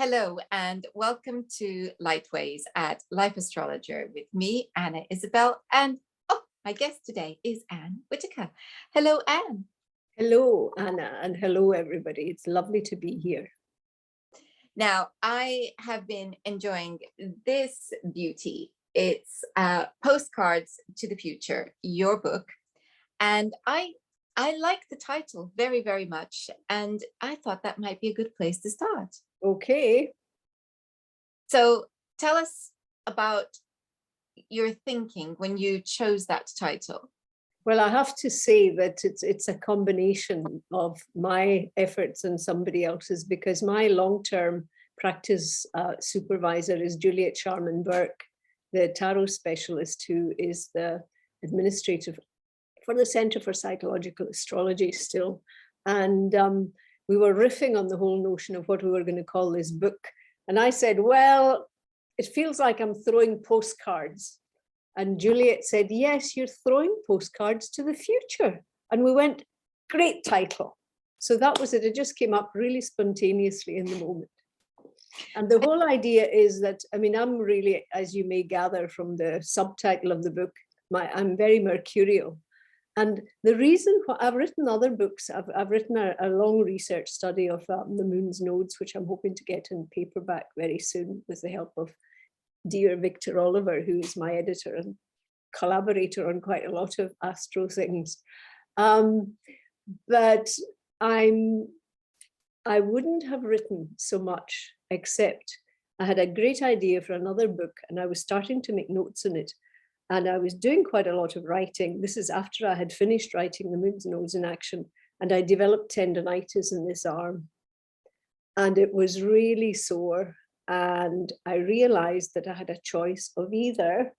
Hello and welcome to Lightways at Life Astrologer with me, Anna Isabel, and my guest today is Anne Whitaker. Hello, Anne. Hello, Anna, and hello, everybody. It's lovely to be here. Now, I have been enjoying this beauty. It's Postcards to the Future, your book, and I like the title very, very much, and I thought that might be a good place to start. Okay. So tell us about your thinking when you chose that title. Well, I have to say that it's a combination of my efforts and somebody else's, because my long-term practice supervisor is Juliet Sharman-Burke, the tarot specialist who is the administrator for the Center for Psychological Astrology still. And we were riffing on the whole notion of what we were going to call this book. And I said, well, it feels like I'm throwing postcards. And Juliet said, yes, you're throwing postcards to the future. And we went, great title. So that was it. It just came up really spontaneously in the moment. And the whole idea is that, I mean, I'm really, as you may gather from the subtitle of the book, I'm very mercurial. And the reason why I've written other books, I've written a long research study of the moon's nodes, which I'm hoping to get in paperback very soon with the help of dear Victor Oliver, who is my editor and collaborator on quite a lot of astro things. But I wouldn't have written so much, except I had a great idea for another book and I was starting to make notes on it. And I was doing quite a lot of writing. This is after I had finished writing The Moon's Nodes in Action, and I developed tendonitis in this arm. And it was really sore. And I realized that I had a choice of either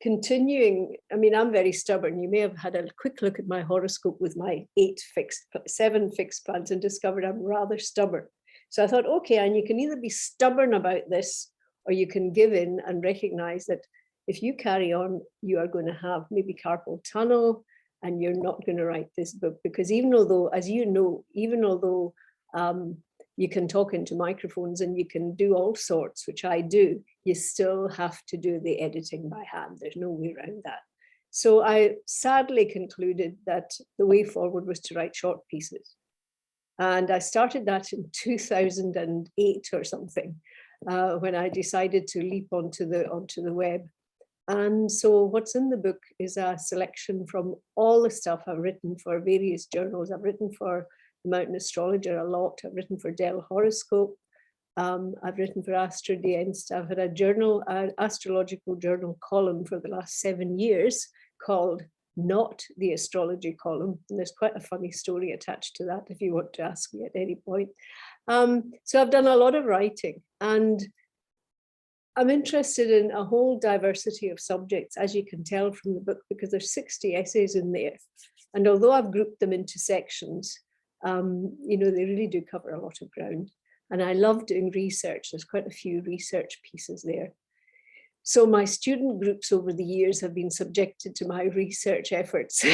continuing. I mean, I'm very stubborn. You may have had a quick look at my horoscope with my 7 fixed plans and discovered I'm rather stubborn. So I thought, okay, and you can either be stubborn about this or you can give in and recognize that if you carry on, you are going to have maybe carpal tunnel and you're not going to write this book. Because even although, as you know, even although you can talk into microphones and you can do all sorts, which I do, you still have to do the editing by hand. There's no way around that. So I sadly concluded that the way forward was to write short pieces. And I started that in 2008 or something, when I decided to leap onto the web. And so what's in the book is a selection from all the stuff I've written for various journals. I've written for the Mountain Astrologer a lot. I've written for Dell Horoscope. I've written for Astro Dienst. I've had an astrological journal column for the last 7 years called Not the Astrology Column. And there's quite a funny story attached to that if you want to ask me at any point. So I've done a lot of writing, and I'm interested in a whole diversity of subjects, as you can tell from the book, because there's 60 essays in there. And although I've grouped them into sections, you know, they really do cover a lot of ground. And I love doing research. There's quite a few research pieces there. So my student groups over the years have been subjected to my research efforts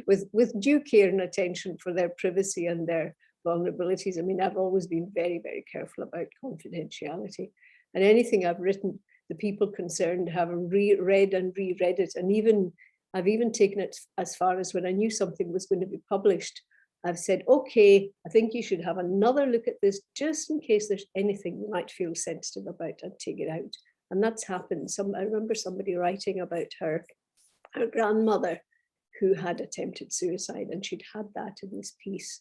with due care and attention for their privacy and their vulnerabilities. I mean, I've always been very, very careful about confidentiality. And anything I've written, the people concerned have reread and reread it. And I've even taken it as far as when I knew something was going to be published, I've said, okay, I think you should have another look at this just in case there's anything you might feel sensitive about and take it out. And that's happened. I remember somebody writing about her grandmother who had attempted suicide, and she'd had that in this piece.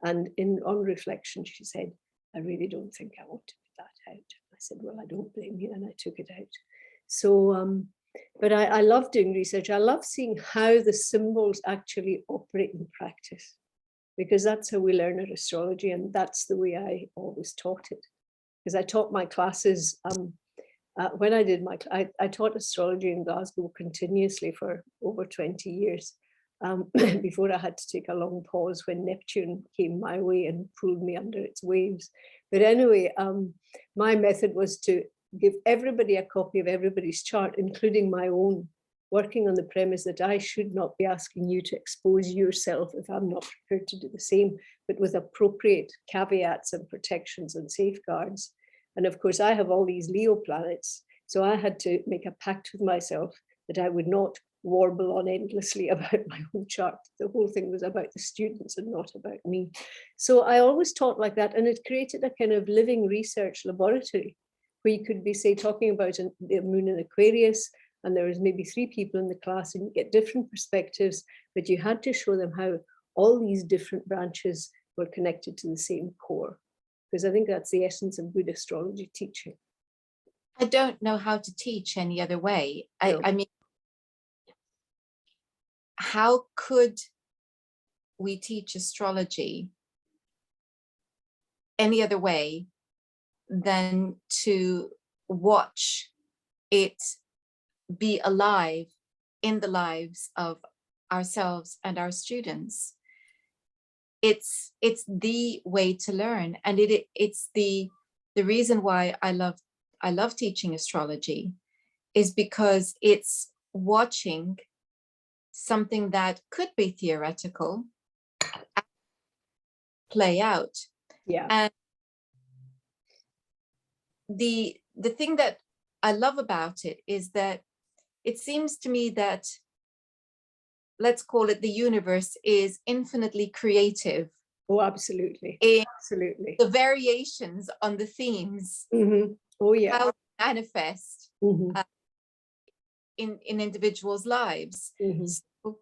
And on reflection, she said, I really don't think I want to put that out. I said, well, I don't blame you, and I took it out. So, but I love doing research. I love seeing how the symbols actually operate in practice, because that's how we learn our astrology, and that's the way I always taught it. Because I taught my classes, when I taught astrology in Glasgow continuously for over 20 years, before I had to take a long pause when Neptune came my way and pulled me under its waves. But anyway, my method was to give everybody a copy of everybody's chart, including my own, working on the premise that I should not be asking you to expose yourself if I'm not prepared to do the same. but with appropriate caveats and protections and safeguards. And of course, I have all these Leo planets, so I had to make a pact with myself that I would not warble on endlessly about my own chart. The whole thing was about the students and not about me. So I always taught like that, and it created a kind of living research laboratory where you could be, say, talking about the moon in Aquarius, and there was maybe 3 people in the class, and you get different perspectives, but you had to show them how all these different branches were connected to the same core, because I think that's the essence of good astrology teaching. I don't know how to teach any other way. No. I mean, how could we teach astrology any other way than to watch it be alive in the lives of ourselves and our students? It's the way to learn, and it's the reason why I love teaching astrology, is because it's watching something that could be theoretical play out. Yeah. And the thing that I love about it is that it seems to me that, let's call it, the universe is infinitely creative. Oh, absolutely. In Absolutely. the variations on the themes, Oh, yeah. how they manifest in individuals' lives. So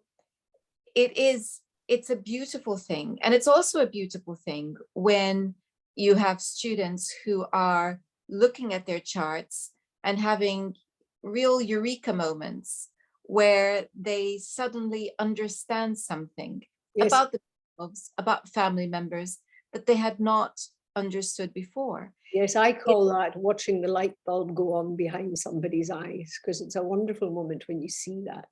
it's a beautiful thing. And it's also a beautiful thing when you have students who are looking at their charts and having real eureka moments where they suddenly understand something about themselves, about family members, that they had not understood before. Yes, I call that watching the light bulb go on behind somebody's eyes, because it's a wonderful moment when you see that.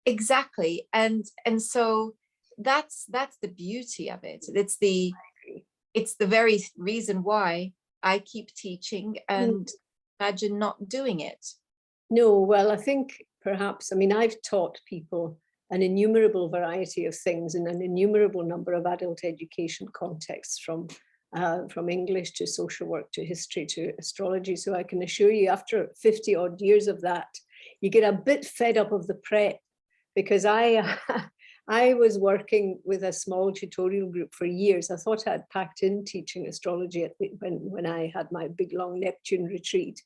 Exactly. And so that's the beauty of it. It's the very reason why I keep teaching and imagine not doing it. No, well, I think perhaps, I mean, I've taught people an innumerable variety of things in an innumerable number of adult education contexts, from English to social work to history to astrology. So I can assure you, after 50 odd years of that, you get a bit fed up of the prep, because I was working with a small tutorial group for years. I thought I had packed in teaching astrology when I had my big long Neptune retreat.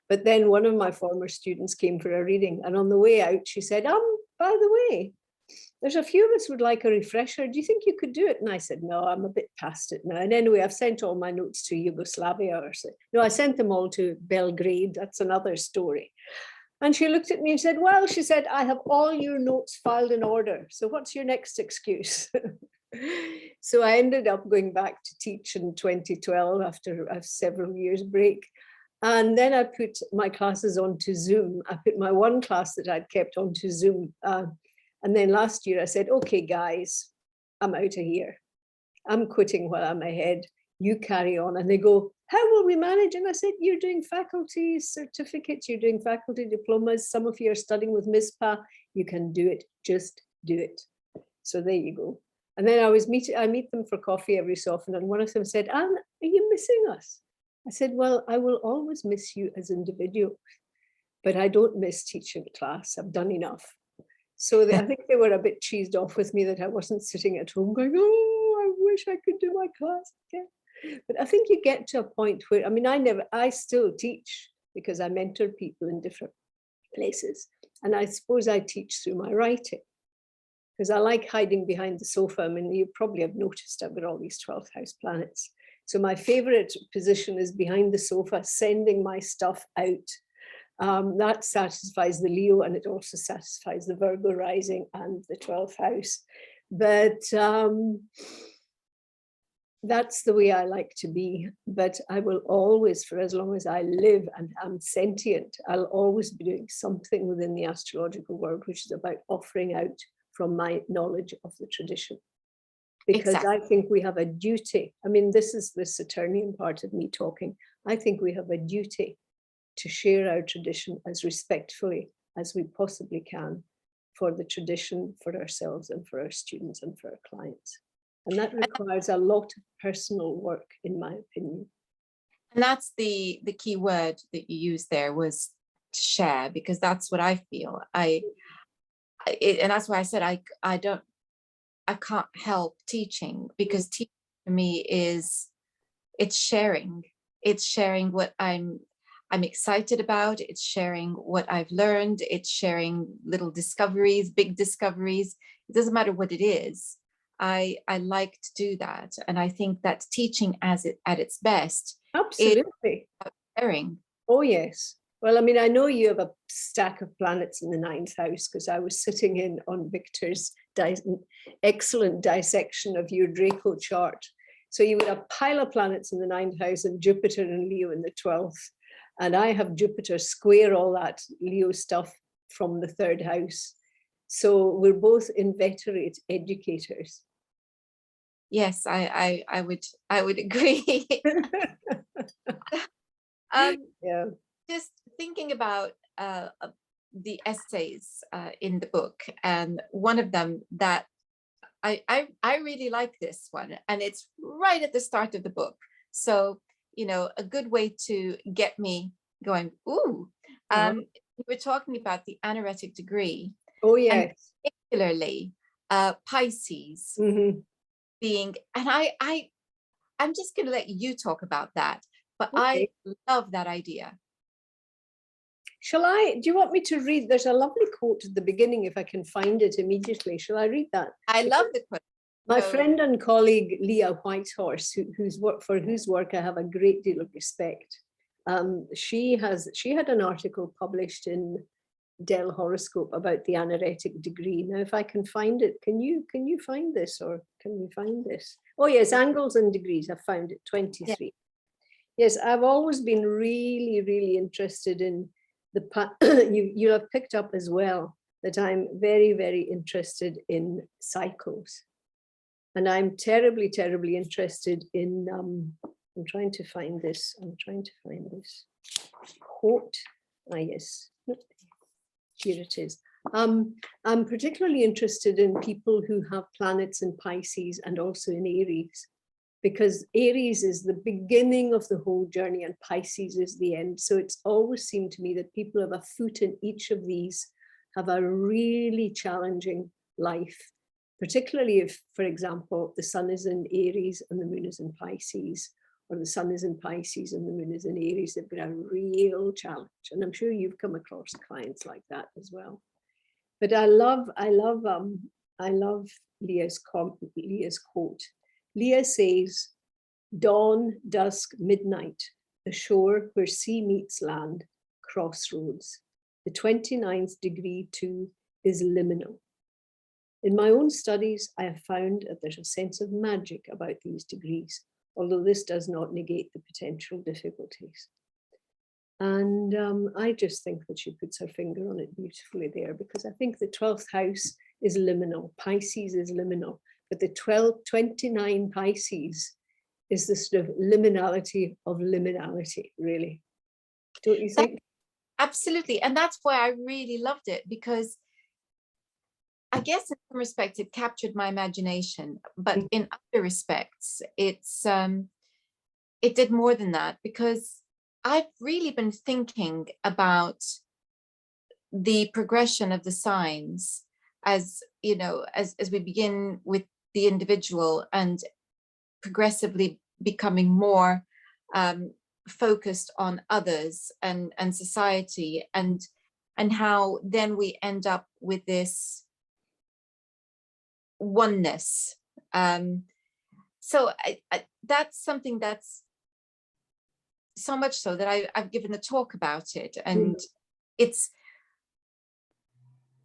But then one of my former students came for a reading, and on the way out, she said, by the way, there's a few of us would like a refresher. Do you think you could do it? And I said, no, I'm a bit past it now. And anyway, I've sent all my notes to Yugoslavia. No, I sent them all to Belgrade. That's another story. And she looked at me and said, well, she said, I have all your notes filed in order. So what's your next excuse? So I ended up going back to teach in 2012 after a several years break. And then I put my classes onto Zoom. I put my one class that I'd kept onto Zoom. And then last year I said, okay, guys, I'm out of here. I'm quitting while I'm ahead. You carry on. And they go, how will we manage? And I said, you're doing faculty certificates, you're doing faculty diplomas. Some of you are studying with MISPA. You can do it. Just do it. So there you go. And then I meet them for coffee every so often. And one of them said, Anne, are you missing us? I said, well, I will always miss you as individuals, but I don't miss teaching the class. I've done enough. So I think they were a bit cheesed off with me that I wasn't sitting at home going, oh, I wish I could do my class again. But I think you get to a point where, I mean, I still teach because I mentor people in different places. And I suppose I teach through my writing, because I like hiding behind the sofa. I mean, you probably have noticed I've got all these 12th house planets. So my favorite position is behind the sofa, sending my stuff out. That satisfies the Leo, and it also satisfies the Virgo rising and the 12th house. But that's the way I like to be. But I will always, for as long as I live and am sentient, I'll always be doing something within the astrological world, which is about offering out from my knowledge of the tradition. Because exactly. I think we have a duty. I mean, this is the Saturnian part of me talking. I think we have a duty to share our tradition as respectfully as we possibly can for the tradition, for ourselves and for our students and for our clients. And that requires a lot of personal work, in my opinion. And that's the key word that you used there, was to share, because that's what I feel. And that's why I said I can't help teaching, because teaching for me is, it's sharing. It's sharing what I'm excited about. It's sharing what I've learned. It's sharing little discoveries, big discoveries. It doesn't matter what it is. I like to do that. And I think that teaching at its best is Absolutely. sharing. Oh, yes. Well, I mean, I know you have a stack of planets in the 9th house, because I was sitting in on Victor's excellent dissection of your Draco chart. So you would have a pile of planets in the 9th house and Jupiter and Leo in the 12th. And I have Jupiter square all that Leo stuff from the 3rd house. So we're both inveterate educators. Yes, I would agree. Yeah. Just thinking about the essays in the book, and one of them that I really like this one, and it's right at the start of the book. So, a good way to get me going. Ooh, we were talking about the Anaretic degree. Oh, and yes. particularly Pisces being, and I'm just going to let you talk about that, but Okay. I love that idea. Do you want me to read? There's a lovely quote at the beginning, if I can find it immediately. Shall I read that? I love the quote. My friend and colleague, Leah Whitehorse, whose work I have a great deal of respect. She had an article published in Dell Horoscope about the Anaretic degree. Now, if I can find it, can you find this, or can we find this? Oh yes, angles and degrees. I found it, 23. Yeah. Yes, I've always been really, really interested in you have picked up as well that I'm very, very interested in cycles. And I'm terribly, terribly interested in, I'm trying to find this quote. Ah, yes, here it is. I'm particularly interested in people who have planets in Pisces and also in Aries, because Aries is the beginning of the whole journey and Pisces is the end. So it's always seemed to me that people who have a foot in each of these have a really challenging life, particularly if, for example, the sun is in Aries and the moon is in Pisces, or the sun is in Pisces and the moon is in Aries. They've got a real challenge. And I'm sure you've come across clients like that as well. But I love Leah's quote. Leah says, dawn, dusk, midnight, the shore where sea meets land, crossroads. The 29th degree too is liminal. In my own studies, I have found that there's a sense of magic about these degrees, although this does not negate the potential difficulties. And I just think that she puts her finger on it beautifully there, because I think the 12th house is liminal, Pisces is liminal, but the 29 Pisces is the sort of liminality of liminality, really. Don't you think? Absolutely. And that's why I really loved it, because I guess in some respects it captured my imagination, but in other respects, it did more than that, because I've really been thinking about the progression of the signs as we begin with the individual and progressively becoming more focused on others and society, and how then we end up with this oneness. So that's something that's so much so that I've given a talk about it, and it's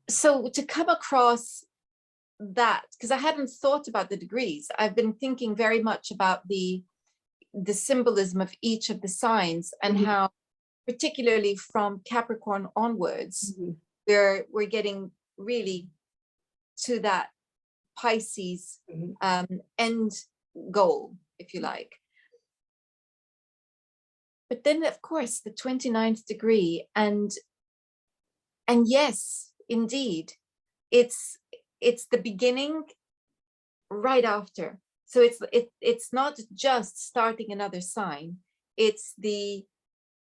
so to come across that, because I hadn't thought about the degrees. I've been thinking very much about the symbolism of each of the signs, and how, particularly from Capricorn onwards, we're getting really to that Pisces end goal, if you like. But then, of course, the 29th degree, and yes, indeed, it's the beginning right after So it's not just starting another sign, it's the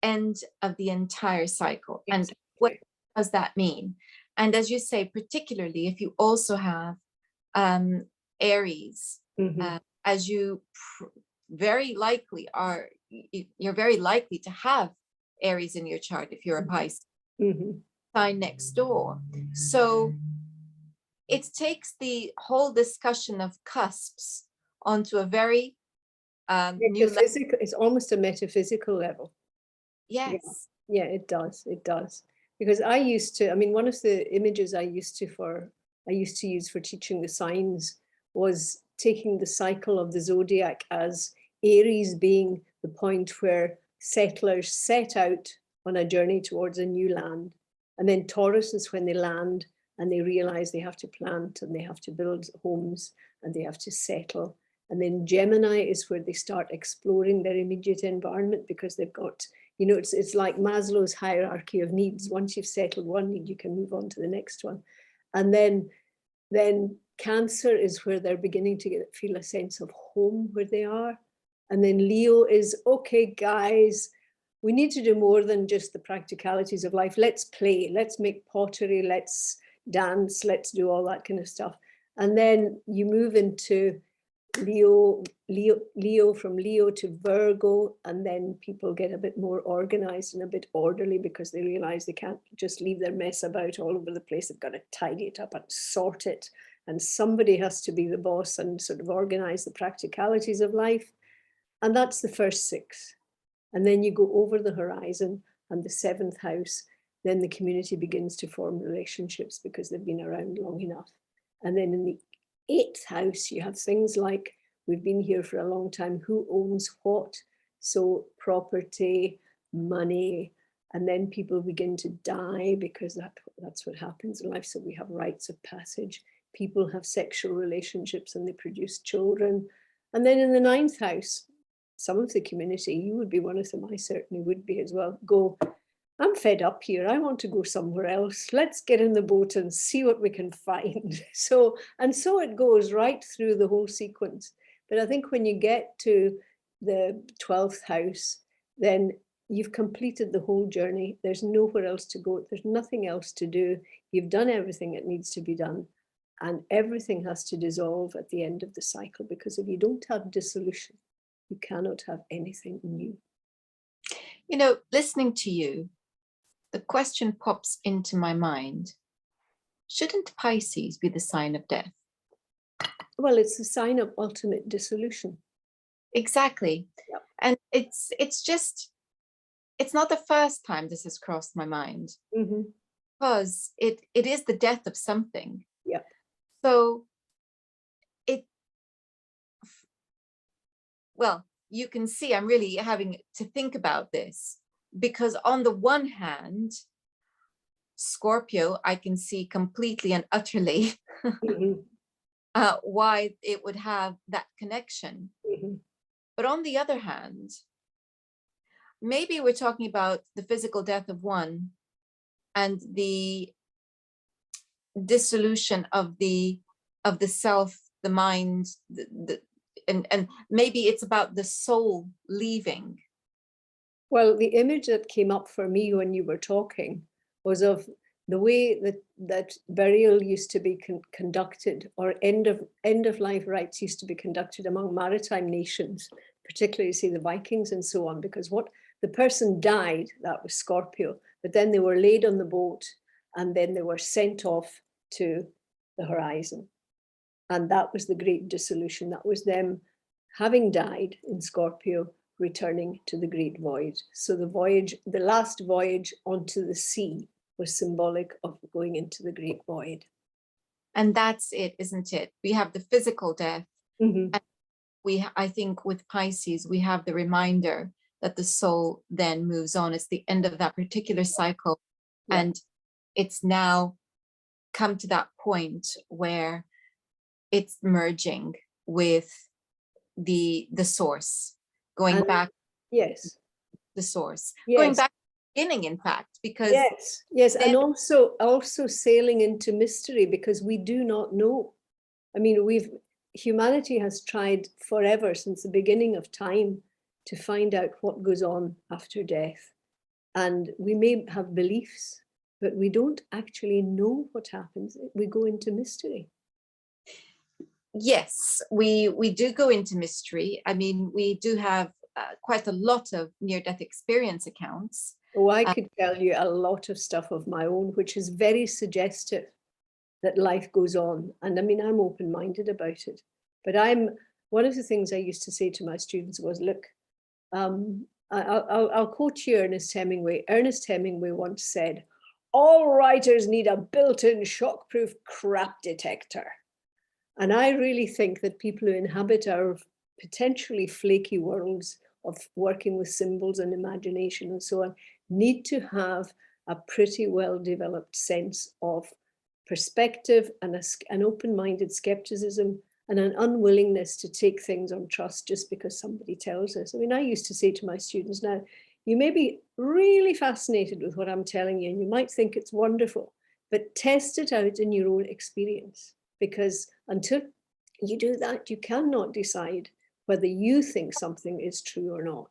end of the entire cycle. And what Exactly. does that mean? And as you say, particularly if you also have Aries, Mhm. as you very likely are, you're very likely to have Aries in your chart if you're a Pisces Mhm. sign next door. So it takes the whole discussion of cusps onto a very new level. Metaphysical, it's almost a metaphysical level. Yeah, Yes. yeah, it does. It does. Because I used to, I mean, one of the images I used to use for teaching the signs was taking the cycle of the zodiac as Aries being the point where settlers set out on a journey towards a new land. And then Taurus is when they land and they realize they have to plant and they have to build homes and they have to settle. And then Gemini is where they start exploring their immediate environment because they've got, you know, it's like Maslow's hierarchy of needs. Once you've settled one need, you can move on to the next one. And then Cancer is where they're beginning to feel a sense of home where they are. And then Leo is, okay, guys, we need to do more than just the practicalities of life. Let's play, let's make pottery, let's dance, let's do all that kind of stuff. And then you move into Leo from Leo to Virgo, and then people get a bit more organized and a bit orderly because they realize they can't just leave their mess about all over the place. They've got to tidy it up and sort it. And somebody has to be the boss and sort of organize the practicalities of life. And that's the first 6. And then you go over the horizon and the 7th house, then the community begins to form relationships because they've been around long enough. And then in the 8th house, you have things like, we've been here for a long time, who owns what? So property, money, and then people begin to die because that's what happens in life. So we have rites of passage. People have sexual relationships and they produce children. And then in the 9th house, some of the community, you would be one of them, I certainly would be as well, go, I'm fed up here. I want to go somewhere else. Let's get in the boat and see what we can find. So it goes right through the whole sequence. But I think when you get to the 12th house, then you've completed the whole journey. There's nowhere else to go. There's nothing else to do. You've done everything that needs to be done. And everything has to dissolve at the end of the cycle, because if you don't have dissolution, you cannot have anything new. You know, listening to you, the question pops into my mind, shouldn't Pisces be the sign of death? Well, it's a sign of ultimate dissolution. Exactly. Yep. And it's just, it's not the first time this has crossed my mind, Mm-hmm. because it is the death of something. Yep. So well, you can see I'm really having to think about this, because on the one hand, Scorpio, I can see completely and utterly Mm-hmm. why it would have that connection. Mm-hmm. But on the other hand, maybe we're talking about the physical death of one and the dissolution of the self, the mind, and maybe it's about the soul leaving. Well, the image that came up for me when you were talking was of the way that burial used to be conducted, or end of life rites used to be conducted among maritime nations, particularly, say, the Vikings and so on, because what the person died, that was Scorpio, but then they were laid on the boat and then they were sent off to the horizon. And that was the great dissolution. That was them having died in Scorpio, returning to the great void. So the voyage, the last voyage onto the sea, was symbolic of going into the great void. And that's it, isn't it? We have the physical death. Mm-hmm. And I think with Pisces, we have the reminder that the soul then moves on. It's the end of that particular cycle. Yeah. And it's now come to that point where it's merging with the source, going back. Yes. The source. Yes. Going back to the beginning, in fact, because yes, and also sailing into mystery, because we do not know. I mean, humanity has tried forever, since the beginning of time, to find out what goes on after death. And we may have beliefs, but we don't actually know what happens. We go into mystery. Yes, we do go into mystery. I mean, we do have quite a lot of near-death experience accounts. Oh, I could tell you a lot of stuff of my own, which is very suggestive that life goes on. And I mean, I'm open-minded about it. But one of the things I used to say to my students was, look, I'll quote you Ernest Hemingway. Ernest Hemingway once said, all writers need a built-in shockproof crap detector. And I really think that people who inhabit our potentially flaky worlds of working with symbols and imagination and so on need to have a pretty well-developed sense of perspective and an open-minded skepticism and an unwillingness to take things on trust just because somebody tells us. I mean, I used to say to my students, now, you may be really fascinated with what I'm telling you, and you might think it's wonderful, but test it out in your own experience, because until you do that, you cannot decide whether you think something is true or not.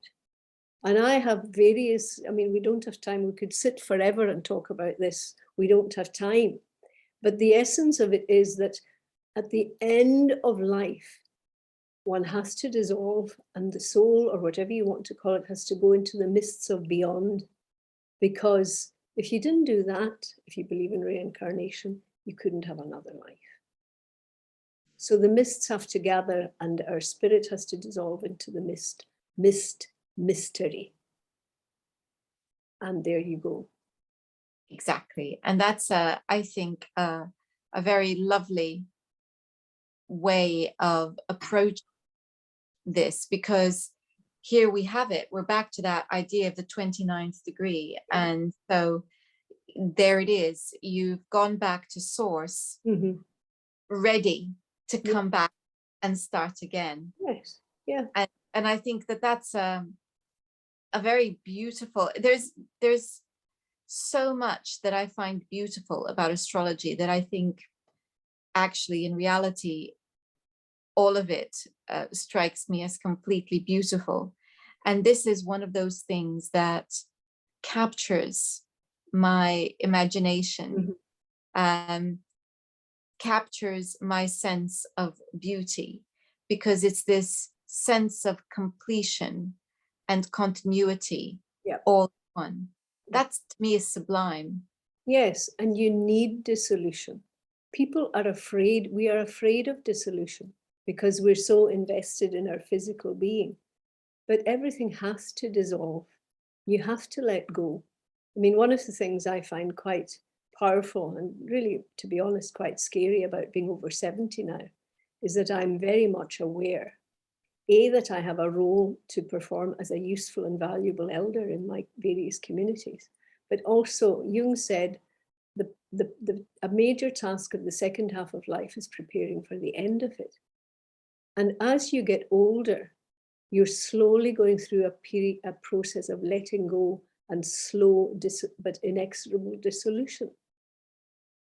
And I have various, I mean, we don't have time. We could sit forever and talk about this. We don't have time. But the essence of it is that at the end of life, one has to dissolve, and the soul, or whatever you want to call it, has to go into the mists of beyond. Because if you didn't do that, if you believe in reincarnation, you couldn't have another life. So the mists have to gather, and our spirit has to dissolve into the mystery. And there you go. Exactly. And that's, I think, a very lovely way of approaching this, because here we have it. We're back to that idea of the 29th degree. And so there it is. You've gone back to source, ready to come back and start again. Yes. Yeah. And I think that that's a very beautiful, there's so much that I find beautiful about astrology that I think actually in reality, all of it strikes me as completely beautiful. And this is one of those things that captures my imagination, captures my sense of beauty, because it's this sense of completion and continuity, all in one. That's, to me, is sublime. Yes, and you need dissolution. People are afraid, we are afraid of dissolution because we're so invested in our physical being. But everything has to dissolve. You have to let go. I mean, one of the things I find quite powerful and really, to be honest, quite scary about being over 70 now is that I'm very much aware, A, that I have a role to perform as a useful and valuable elder in my various communities. But also, Jung said, a major task of the second half of life is preparing for the end of it. And as you get older, you're slowly going through a process of letting go and slow but inexorable dissolution.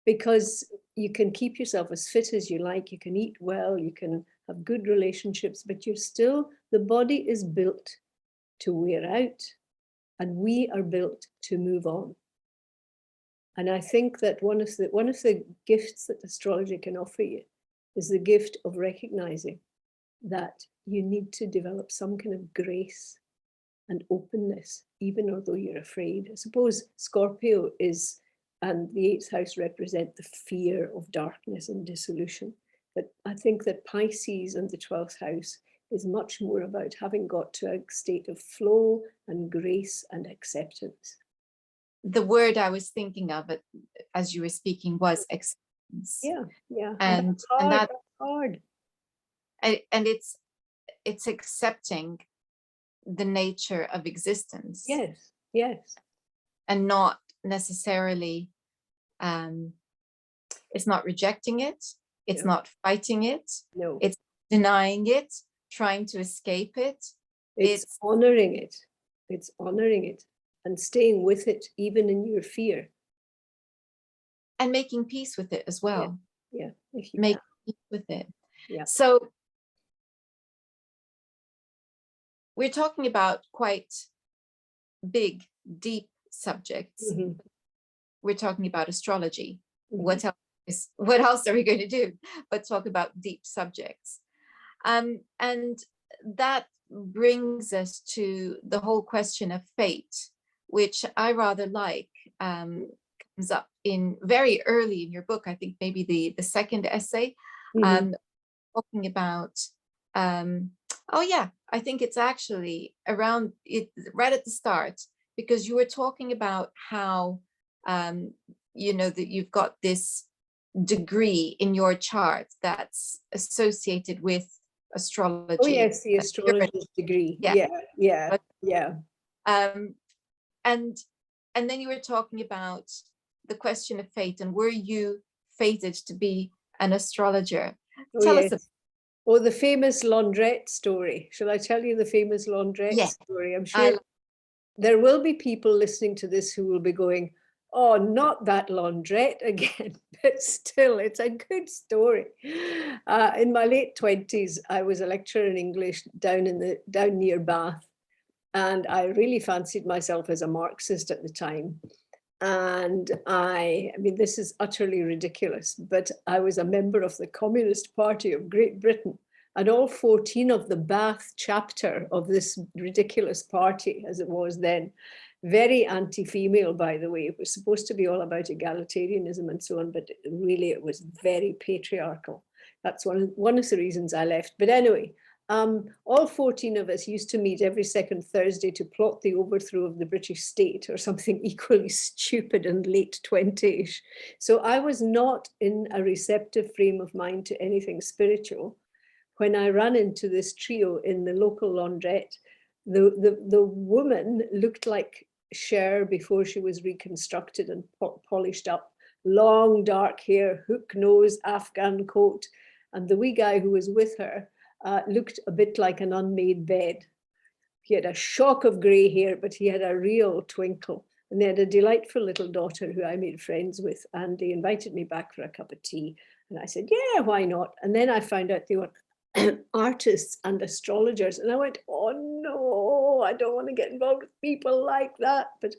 Because you can keep yourself as fit as you like, you can eat well, you can have good relationships, but you're still, the body is built to wear out, and we are built to move on. And I think that one of the gifts that astrology can offer you is the gift of recognizing that you need to develop some kind of grace and openness, even although you're afraid. I suppose Scorpio and the 8th house represent the fear of darkness and dissolution. But I think that Pisces and the 12th house is much more about having got to a state of flow and grace and acceptance. The word I was thinking of it as you were speaking was acceptance. Yeah, yeah. And that's hard. And it's accepting the nature of existence. Yes, yes. And not necessarily, it's not rejecting it, it's not fighting it, no, it's denying it, trying to escape it. It's honoring it. It's honoring it and staying with it, even in your fear. And making peace with it as well. Yeah, if you make can. peace with it. Yeah. So we're talking about quite big, deep subjects. Mhm. We're talking about astrology. Mhm. What else are we going to do but talk about deep subjects? And that brings us to the whole question of fate, which I rather like. Comes up in very early in your book. I think maybe the second essay, Mhm. talking about. Oh yeah, I think it's actually around it right at the start, because you were talking about how that you've got this degree in your chart that's associated with Oh astrology. yes, the astrologer's degree. Yeah. Yeah, yeah, yeah. Um, and and then you were talking about the question of fate, and were you fated to be an astrologer? Oh Tell us about. yes. Oh, the famous laundrette story. Shall I tell you the famous laundrette Yeah, story? I'm I sure there will be people listening to this who will be going, oh, not that laundrette again. But still, it's a good story. In my late 20s, I was a lecturer in English down near Bath. And I really fancied myself as a Marxist at the time. And I mean, this is utterly ridiculous, but I was a member of the Communist Party of Great Britain, and all 14 of the Bath chapter of this ridiculous party, as it was then, very anti-female, by the way. It was supposed to be all about egalitarianism and so on, but really it was very patriarchal. That's one of the reasons I left. But anyway, all 14 of us used to meet every second Thursday to plot the overthrow of the British state, or something equally stupid and late 20s. So I was not in a receptive frame of mind to anything spiritual when I ran into this trio in the local laundrette. The woman looked like Cher before she was reconstructed and polished up. Long dark hair, hook nose, Afghan coat. And the wee guy who was with her looked a bit like an unmade bed. He had a shock of grey hair, but he had a real twinkle. And they had a delightful little daughter who I made friends with, and they invited me back for a cup of tea. And I said, yeah, why not? And then I found out they were artists and astrologers. And I went, oh no, I don't want to get involved with people like that. But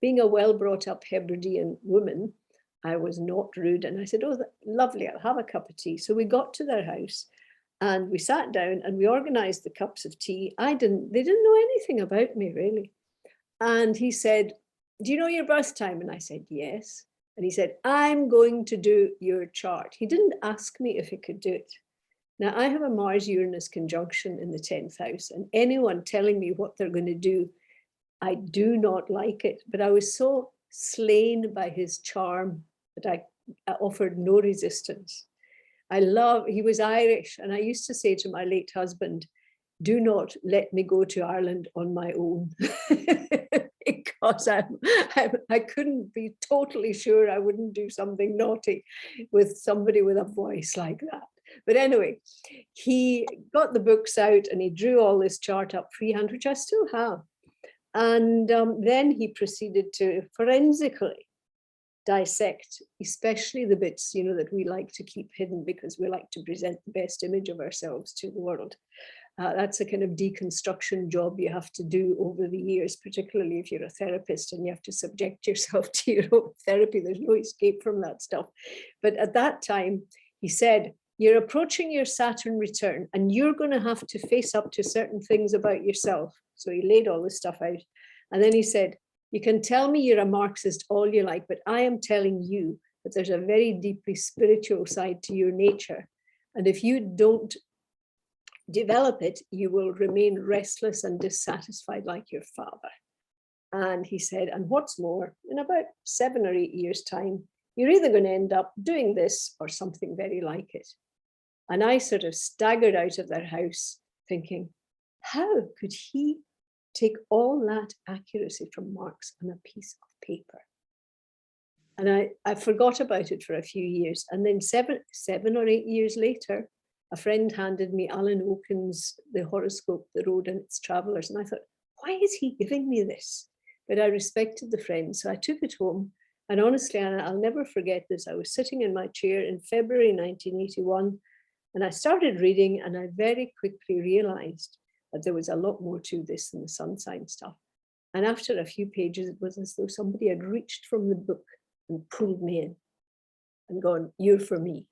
being a well brought up Hebridean woman, I was not rude. And I said, oh, lovely, I'll have a cup of tea. So we got to their house and we sat down and we organized the cups of tea. They didn't know anything about me really. And he said, do you know your birth time? And I said, yes. And he said, I'm going to do your chart. He didn't ask me if he could do it. Now, I have a Mars-Uranus conjunction in the 10th house, and anyone telling me what they're going to do, I do not like it. But I was so slain by his charm that I offered no resistance. He was Irish, and I used to say to my late husband, do not let me go to Ireland on my own. Because I couldn't be totally sure I wouldn't do something naughty with somebody with a voice like that. But anyway, he got the books out and he drew all this chart up freehand, which I still have. And then he proceeded to forensically dissect, especially the bits, that we like to keep hidden because we like to present the best image of ourselves to the world. That's a kind of deconstruction job you have to do over the years, particularly if you're a therapist and you have to subject yourself to your own therapy. There's no escape from that stuff. But at that time, he said, you're approaching your Saturn return and you're going to have to face up to certain things about yourself. So he laid all this stuff out. And then he said, you can tell me you're a Marxist all you like, but I am telling you that there's a very deeply spiritual side to your nature. And if you don't develop it, you will remain restless and dissatisfied like your father. And he said, and what's more, in about 7 or 8 years' time, you're either going to end up doing this or something very like it. And I sort of staggered out of their house thinking, how could he take all that accuracy from Marx on a piece of paper? And I forgot about it for a few years. And then seven or 8 years later, a friend handed me Alan Oken's The Horoscope, The Road and Its Travellers. And I thought, why is he giving me this? But I respected the friend. So I took it home. And honestly, Anna, I'll never forget this. I was sitting in my chair in February 1981. And I started reading, and I very quickly realized that there was a lot more to this than the sun sign stuff. And after a few pages, it was as though somebody had reached from the book and pulled me in and gone, "You're for me."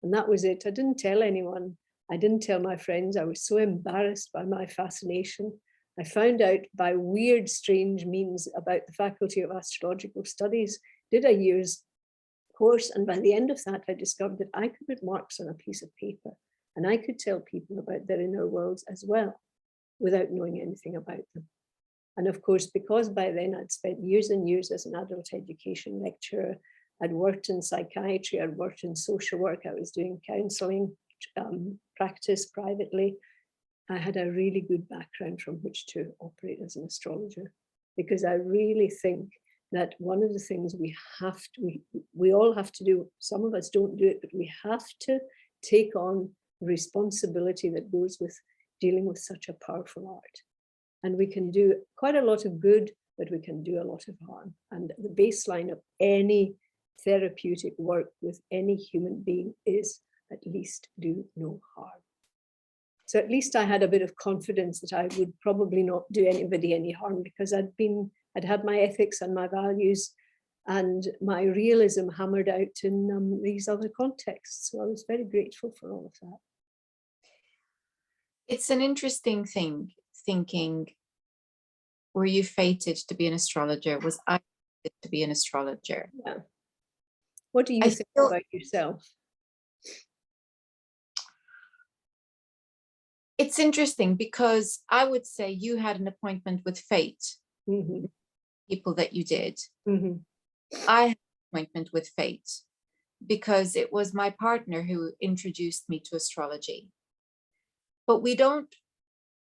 And that was it. I didn't tell anyone. I didn't tell my friends. I was so embarrassed by my fascination. I found out by weird, strange means about the Faculty of Astrological Studies, did a year's course. And by the end of that, I discovered that I could put marks on a piece of paper and I could tell people about their inner worlds as well without knowing anything about them. And of course, because by then I'd spent years and years as an adult education lecturer, I'd worked in psychiatry, I'd worked in social work, I was doing counseling practice privately. I had a really good background from which to operate as an astrologer, because I really think that one of the things we all have to do, some of us don't do it, but we have to take on the responsibility that goes with dealing with such a powerful art. And we can do quite a lot of good, but we can do a lot of harm. And the baseline of any therapeutic work with any human being is at least do no harm. So at least I had a bit of confidence that I would probably not do anybody any harm, because I'd had my ethics and my values and my realism hammered out in these other contexts. So I was very grateful for all of that. It's an interesting thing, thinking, were you fated to be an astrologer? Was I fated to be an astrologer? Yeah. What do you think about yourself? It's interesting because I would say you had an appointment with fate, Mm-hmm. people that you did. Mm-hmm. I had an appointment with fate because it was my partner who introduced me to astrology. But we don't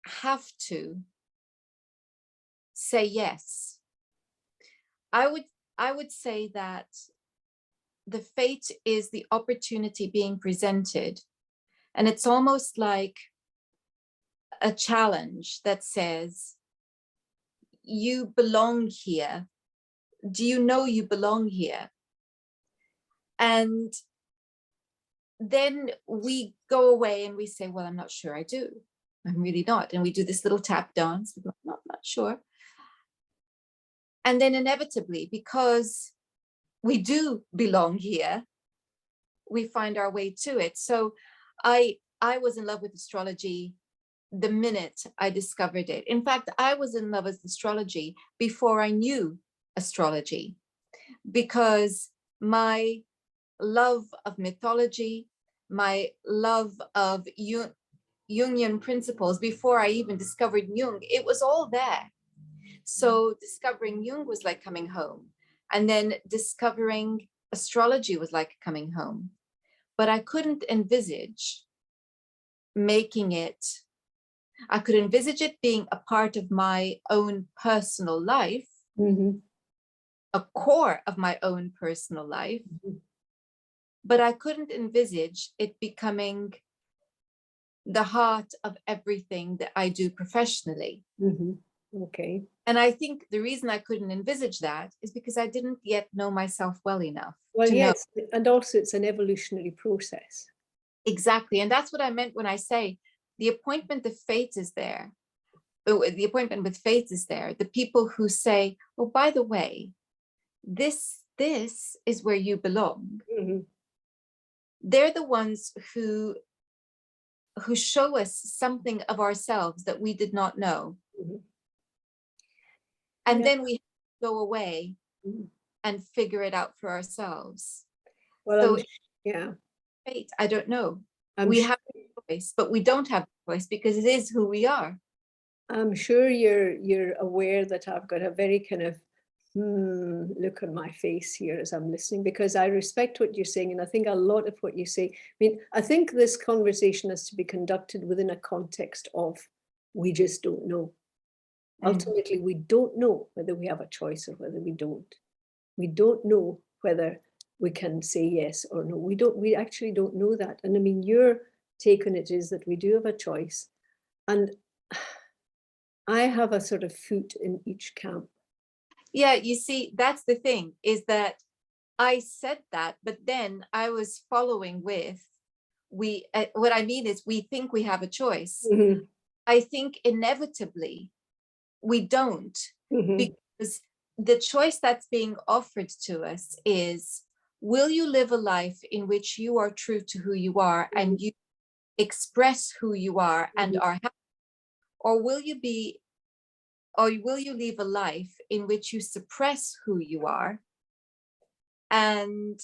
have to say yes. I would say that the fate is the opportunity being presented, and it's almost like a challenge that says, you belong here. Do you know you belong here? And then we go away and we say, well, I'm not sure I do. I'm really not. And we do this little tap dance. We go, not sure. And then inevitably, because we do belong here, we find our way to it. So I was in love with astrology the minute I discovered it. In fact, I was in love with astrology before I knew astrology, because my love of mythology, my love of Jungian principles, before I even discovered Jung, it was all there. So discovering Jung was like coming home. And then discovering astrology was like coming home. But I couldn't envisage making it. I could envisage it being a part of my own personal life, Mm-hmm. a core of my own personal life, but I couldn't envisage it becoming the heart of everything that I do professionally. Mm-hmm. Okay. And I think the reason I couldn't envisage that is because I didn't yet know myself well enough. Well, to yes, know. and also it's an evolutionary process. Exactly. And that's what I meant when I say the appointment of fate is there. The appointment with fate is there. The people who say, oh, by the way, this is where you belong. Mm-hmm. They're the ones who show us something of ourselves that we did not know. Mm-hmm. And Yeah. then we go away Mm-hmm. and figure it out for ourselves. Well, So yeah, fate, I don't know. we have a choice, but we don't have a choice because it is who we are. I'm sure you're aware that I've got a very kind of look on my face here as I'm listening, because I respect what you're saying, and I think a lot of what you say. I mean, I think this conversation has to be conducted within a context of we just don't know. Ultimately, we don't know whether we have a choice or whether we don't. We don't know whether we can say yes or no. We actually don't know that. And I mean, your take on it is that we do have a choice. And I have a sort of foot in each camp. Yeah, you see, that's the thing, is that I said that, but then I was following with, what I mean is we think we have a choice. Mhm. I think inevitably we don't, Mhm. because the choice that's being offered to us is, will you live a life in which you are true to who you are and you express who you are and Mhm. are happy, or will you be, or will you live a life in which you suppress who you are and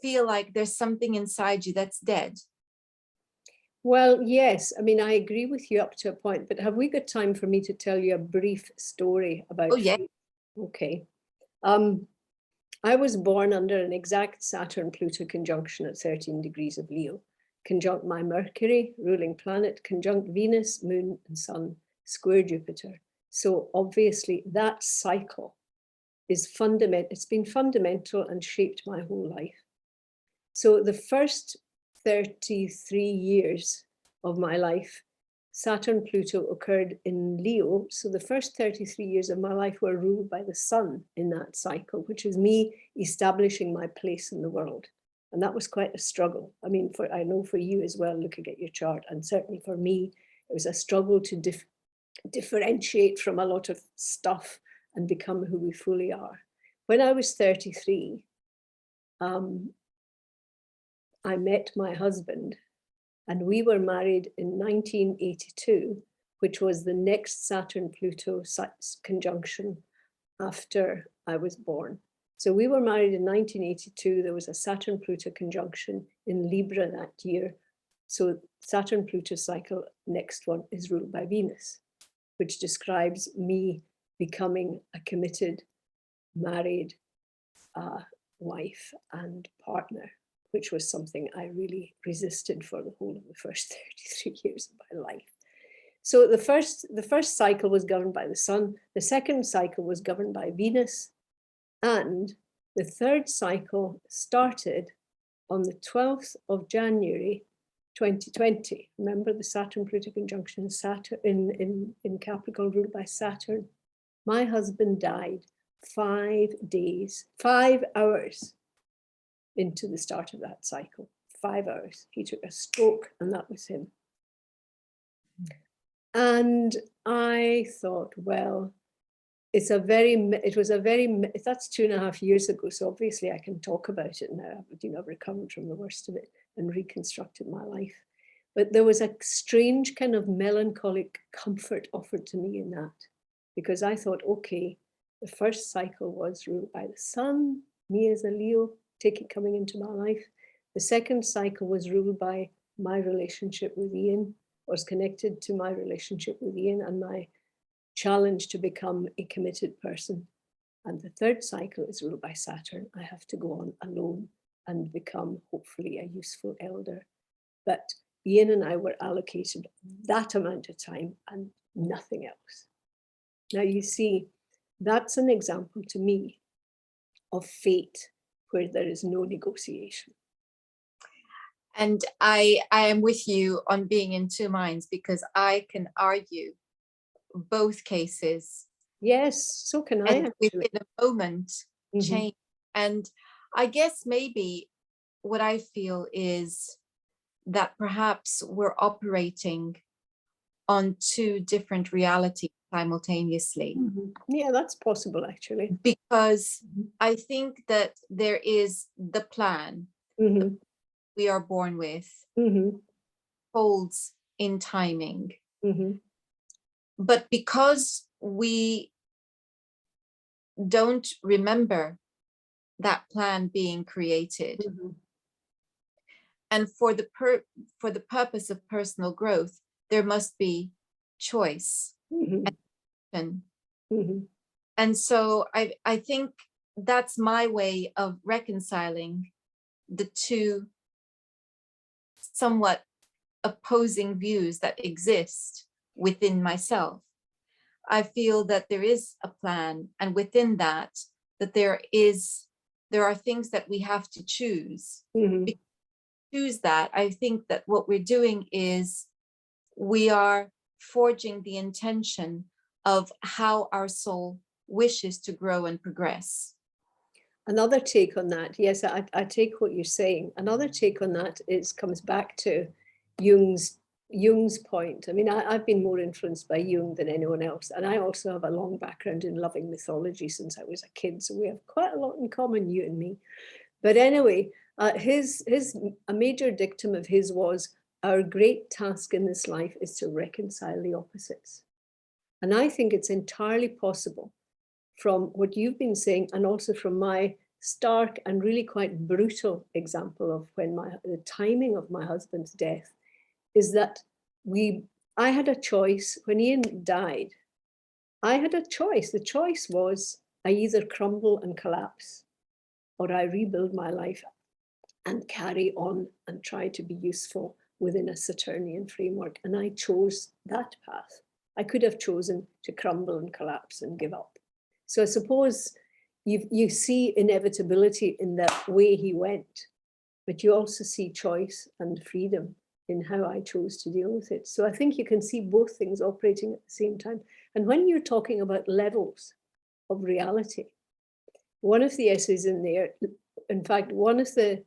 feel like there's something inside you that's dead? Well, yes. I mean, I agree with you up to a point, but have we got time for me to tell you a brief story Oh about yeah. free? Okay. Um, I was born under an exact Saturn-Pluto conjunction at 13 degrees of Leo, conjunct my Mercury, ruling planet, conjunct Venus, Moon, and Sun, square Jupiter. So obviously that cycle is fundamental. It's been fundamental and shaped my whole life. So the first 33 years of my life, Saturn Pluto occurred in Leo. So the first 33 years of my life were ruled by the sun in that cycle, which is me establishing my place in the world. And that was quite a struggle. I mean, I know for you as well, looking at your chart, and certainly for me, it was a struggle to differentiate from a lot of stuff and become who we fully are. When I was 33, I met my husband, and we were married in 1982, which was the next Saturn-Pluto conjunction after I was born. So we were married in 1982. There was a Saturn-Pluto conjunction in Libra that year. So Saturn-Pluto cycle, next one, is ruled by Venus, which describes me becoming a committed, married wife and partner, which was something I really resisted for the whole of the first 33 years of my life. So the first cycle was governed by the sun, the second cycle was governed by Venus, and the third cycle started on the 12th of January 2020. Remember the Saturn-Pluto conjunction in Capricorn ruled by Saturn? My husband died 5 hours into the start of that cycle. 5 hours. He took a stroke, and that was him. And I thought, well, that's 2.5 years ago. So obviously I can talk about it now. I've recovered from the worst of it and reconstructed my life. But there was a strange kind of melancholic comfort offered to me in that, because I thought, okay, the first cycle was ruled by the sun, me as a Leo, coming into my life. The second cycle was ruled by my relationship with Ian, was connected to my relationship with Ian and my challenge to become a committed person. And the third cycle is ruled by Saturn. I have to go on alone and become, hopefully, a useful elder. But Ian and I were allocated that amount of time and nothing else. Now, you see, that's an example to me of fate where there is no negotiation. And I am with you on being in two minds, because I can argue both cases. Yes, so can I. And within a moment, change. And I guess maybe what I feel is that perhaps we're operating on two different realities simultaneously. Yeah, that's possible, actually. Because I think that there is the plan we are born with, holds in timing. But because we don't remember that plan being created, and for the purpose of personal growth, there must be choice and action. And so I think that's my way of reconciling the two somewhat opposing views that exist within myself. I feel that there is a plan, and within that there are things that we have to choose. Choose that, I think that what we're doing is we are forging the intention of how our soul wishes to grow and progress. another take on that, yes, I take what you're saying. Another take on that comes back to Jung's point. I mean, I've been more influenced by Jung than anyone else. And I also have a long background in loving mythology since I was a kid. So we have quite a lot in common, you and me. But anyway, a major dictum of his was, our great task in this life is to reconcile the opposites. And I think it's entirely possible, from what you've been saying, and also from my stark and really quite brutal example of when the timing of my husband's death, is that I had a choice. When Ian died, I had a choice. The choice was, I either crumble and collapse, or I rebuild my life and carry on and try to be useful within a Saturnian framework. And I chose that path. I could have chosen to crumble and collapse and give up. So I suppose you see inevitability in the way he went, but you also see choice and freedom in how I chose to deal with it. So I think you can see both things operating at the same time. And when you're talking about levels of reality, one of the essays in there, in fact, one of the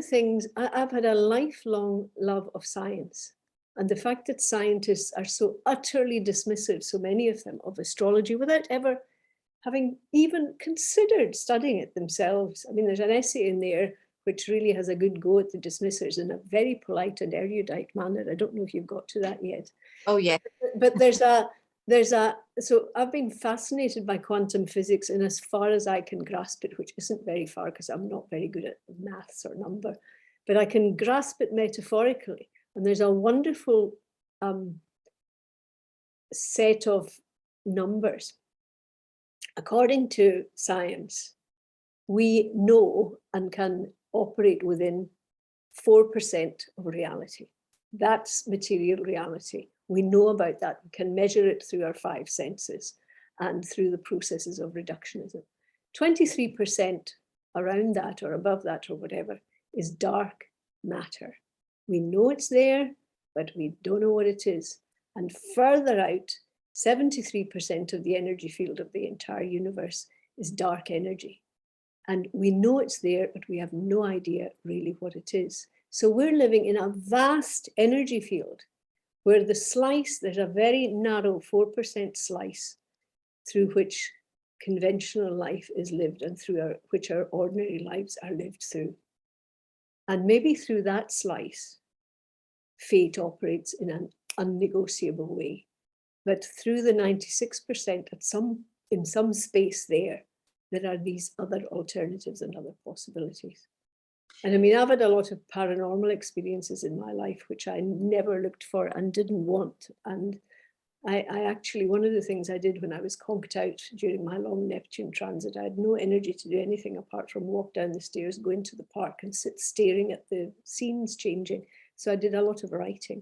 things, I've had a lifelong love of science. And the fact that scientists are so utterly dismissive, so many of them, of astrology without ever having even considered studying it themselves. I mean, there's an essay in there which really has a good go at the dismissers in a very polite and erudite manner. I don't know if you've got to that yet. Oh, yeah. But so I've been fascinated by quantum physics in as far as I can grasp it, which isn't very far because I'm not very good at maths or number, but I can grasp it metaphorically. And there's a wonderful set of numbers. According to science, we know and can operate within 4% of reality. That's material reality. We know about that. We can measure it through our 5 senses and through the processes of reductionism. 23% around that or above that or whatever is dark matter. We know it's there, but we don't know what it is. And further out, 73% of the energy field of the entire universe is dark energy. And we know it's there, but we have no idea really what it is. So we're living in a vast energy field where there's a very narrow 4% slice through which conventional life is lived and through which our ordinary lives are lived through. And maybe through that slice, fate operates in an unnegotiable way. But through the 96% in some space there are these other alternatives and other possibilities. And I mean, I've had a lot of paranormal experiences in my life, which I never looked for and didn't want. And I actually, one of the things I did when I was conked out during my long Neptune transit, I had no energy to do anything apart from walk down the stairs, go into the park and sit staring at the scenes changing. So I did a lot of writing.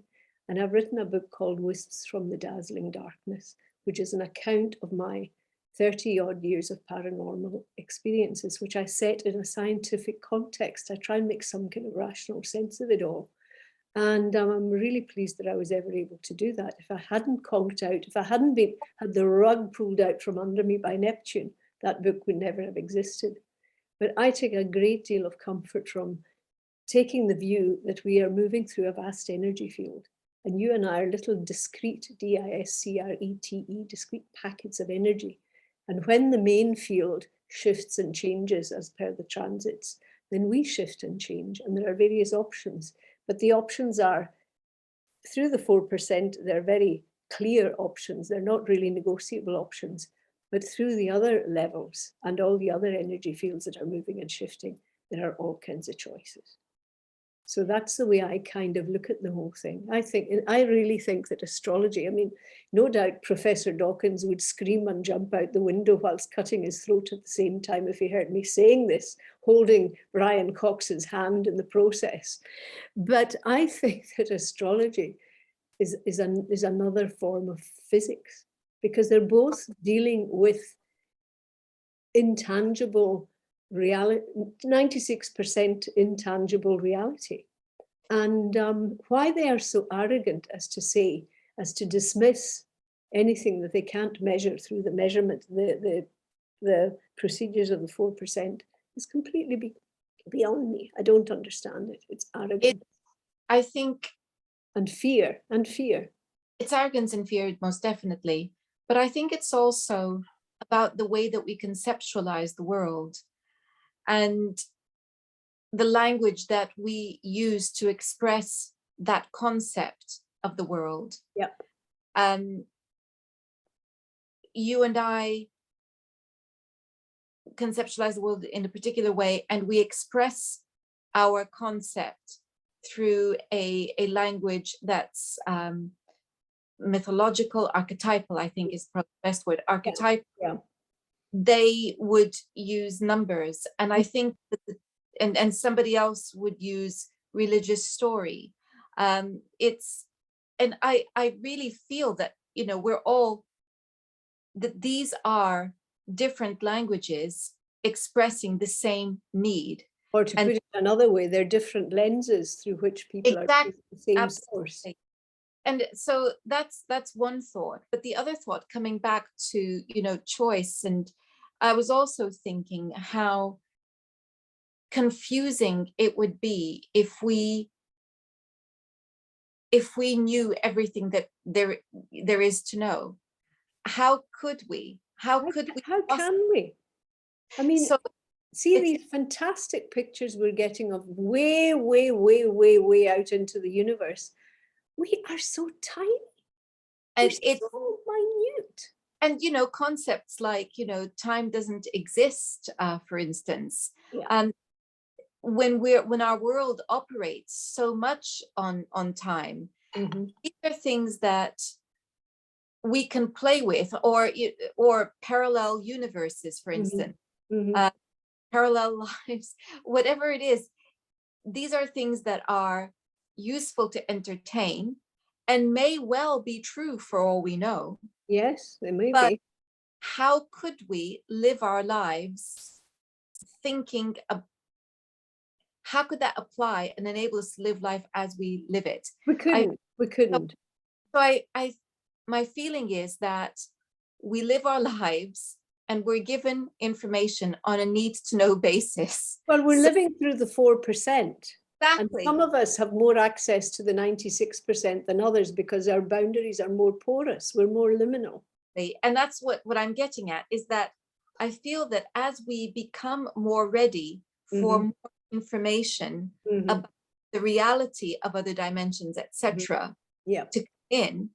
And I've written a book called Wisps from the Dazzling Darkness, which is an account of my 30 odd years of paranormal experiences, which I set in a scientific context. I try and make some kind of rational sense of it all. And I'm really pleased that I was ever able to do that. If I hadn't conked out, if I hadn't had the rug pulled out from under me by Neptune, that book would never have existed. But I take a great deal of comfort from taking the view that we are moving through a vast energy field. And you and I are little discrete, D-I-S-C-R-E-T-E, discrete packets of energy. And when the main field shifts and changes as per the transits, then we shift and change. And there are various options. But the options are, through the 4%, they're very clear options. They're not really negotiable options. But through the other levels and all the other energy fields that are moving and shifting, there are all kinds of choices. So that's the way I kind of look at the whole thing. I really think that astrology, I mean, no doubt Professor Dawkins would scream and jump out the window whilst cutting his throat at the same time if he heard me saying this, holding Brian Cox's hand in the process. But I think that astrology is another form of physics, because they're both dealing with intangible reality, 96% intangible reality. And why they are so arrogant as to dismiss anything that they can't measure through the measurement, the the procedures of the 4% is completely beyond me. I don't understand it. It's arrogant. I think and fear. it's arrogance and fear, most definitely. But I think it's also about the way that we conceptualize the world and the language that we use to express that concept of the world. Yeah. You and I conceptualize the world in a particular way, and we express our concept through a language that's mythological, archetypal, I think is probably the best word, archetypal. Yeah. They would use numbers, and I think that and somebody else would use religious story. And I really feel that, you know, we're all, that these are different languages expressing the same need. Or to put it another way, they're different lenses through which people are seeing the same absolutely. source. And so that's one thought. But the other thought, coming back to, you know, choice, and I was also thinking how confusing it would be if we knew everything that there is to know. How could we? How can we? I mean, so see these fantastic pictures we're getting of way, way, way, way, way out into the universe. We are so tiny. And it's so minute. And, you know, concepts like, you know, time doesn't exist, for instance. Yeah. When our world operates so much on time, these are things that we can play with, or parallel universes, for instance, parallel lives, whatever it is. These are things that are useful to entertain and may well be true for all we know. Yes, they may but be. How could we live our lives thinking how could that apply and enable us to live life as we live it? We couldn't. So my feeling is that we live our lives and we're given information on a need to know basis. Well, we're living through the 4%. Exactly. And some of us have more access to the 96% than others because our boundaries are more porous. We're more liminal. And that's what I'm getting at, is that I feel that as we become more ready for more information about the reality of other dimensions, etc., to come in,